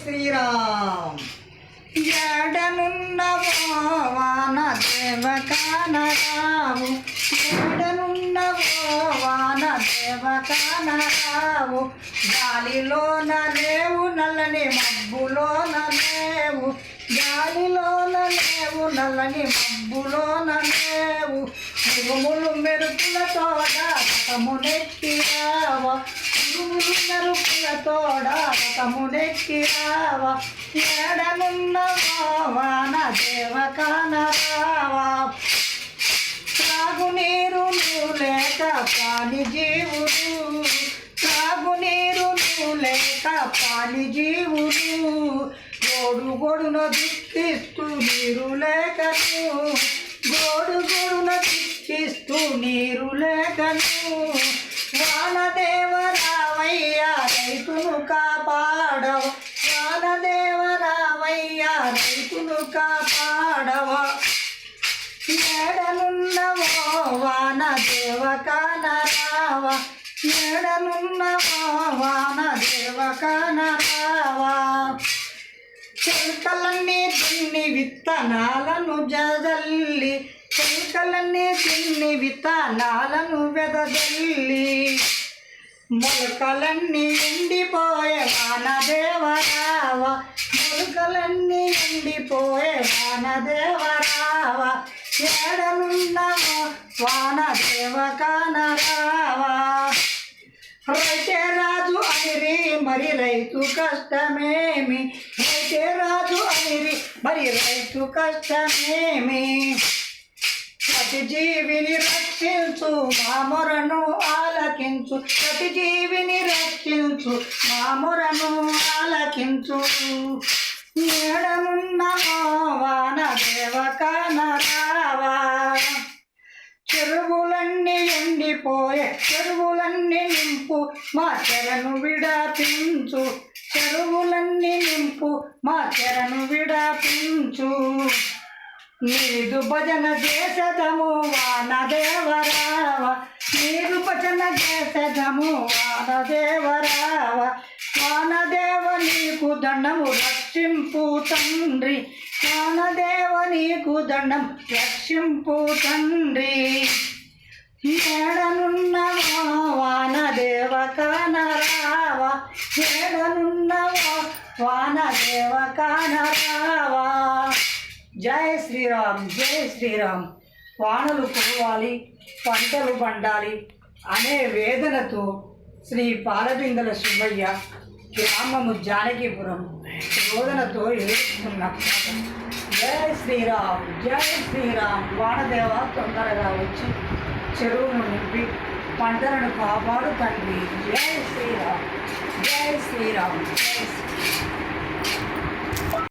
శ్రీరామ్. ఏడనున్నవో వాన దేవకానరావు, ఏడనున్నవో వాన దేవకానరావు, గాలిలోన లేవు నల్లని మబ్బులోన లేవు, గాలిలోన లేవు నల్లని మబ్బులోన లేవు, ఉరుములు మెరుపులతోడ రథమునెక్కిరావా, ఉరుములు మెరుపులతోడ రథమునెక్కిరావా, ఏడనున్నవో వాన దేవకానరావా. త్రాగునీరు లేక పాని జీవుడు, త్రాగునీరు లేక పాని జీవుడు, గోడు గోడున దిక్కిస్తూ నీరు లేకను, గోడు గోడున దిక్కిస్తూ నీరు లేకను, వానదేవరావయ్యా రైతును కాపాడవ, వానదేవరావయ్యా రైతును కాపాడవ. ఏడనున్నవో వాన దేవకానరావా, ఏడనున్నవో వాన దేవకానరావా. చెల్కలన్నీ తిన్ని విత్తనాలను జల్లి, చెల్కలన్నీ తిన్ని విత్తనాలను వెదజల్లి, మొలకలన్నీ ఎండిపోయే వానదేవరావా, మొలకలన్నీ ఎండిపోయే వానదేవరావా. ఏడనున్నవో వాన దేవకానరావా. రైతే రాజు అనిరి మరి రైతు కష్టమేమి, రైతే రాజు అనిరి మరి రైతు కష్టమేమి, ప్రతి జీవిని రక్షించు మా మొరను ఆలకించు, ప్రతి జీవిని రక్షించు మా మొరను ఆలకించు. ఏడనున్నవో వాన దేవకానరావా. చెరువులన్నీ ఎండిపోయే చెరువులన్నీ నింపు మా చెరను విడాపించు, చెరువులన్నీ నింపు మా చెరను విడాపించు, నీదు భజన చేసదము వానదేవరావా, నీదు భజన చేసదము వానదేవరావా. వానదేవ నీకు దండము రక్షింపు తండ్రి, వానదేవ నీకు దండం రక్షింపు తండ్రి. ఏడనున్నవో వాన దేవకానరావా, ఏడనున్నవో వాన దేవకానరావా. జై శ్రీరామ్, జై శ్రీరామ్. వానలు కురవాలి, పంటలు పండాలి అనే వేదనతో శ్రీ పాలబిందల శివయ్య గ్రామము జానకీపురం రోదనతో ఏడుస్తున్న జై శ్రీరామ్, జై శ్రీరామ్. వానదేవ తొందరగా వచ్చి చెరువును నింపి పంటలను కాపాడు తండ్రి. జై శ్రీరామ్, జై శ్రీరామ్, జై శ్రీరామ్.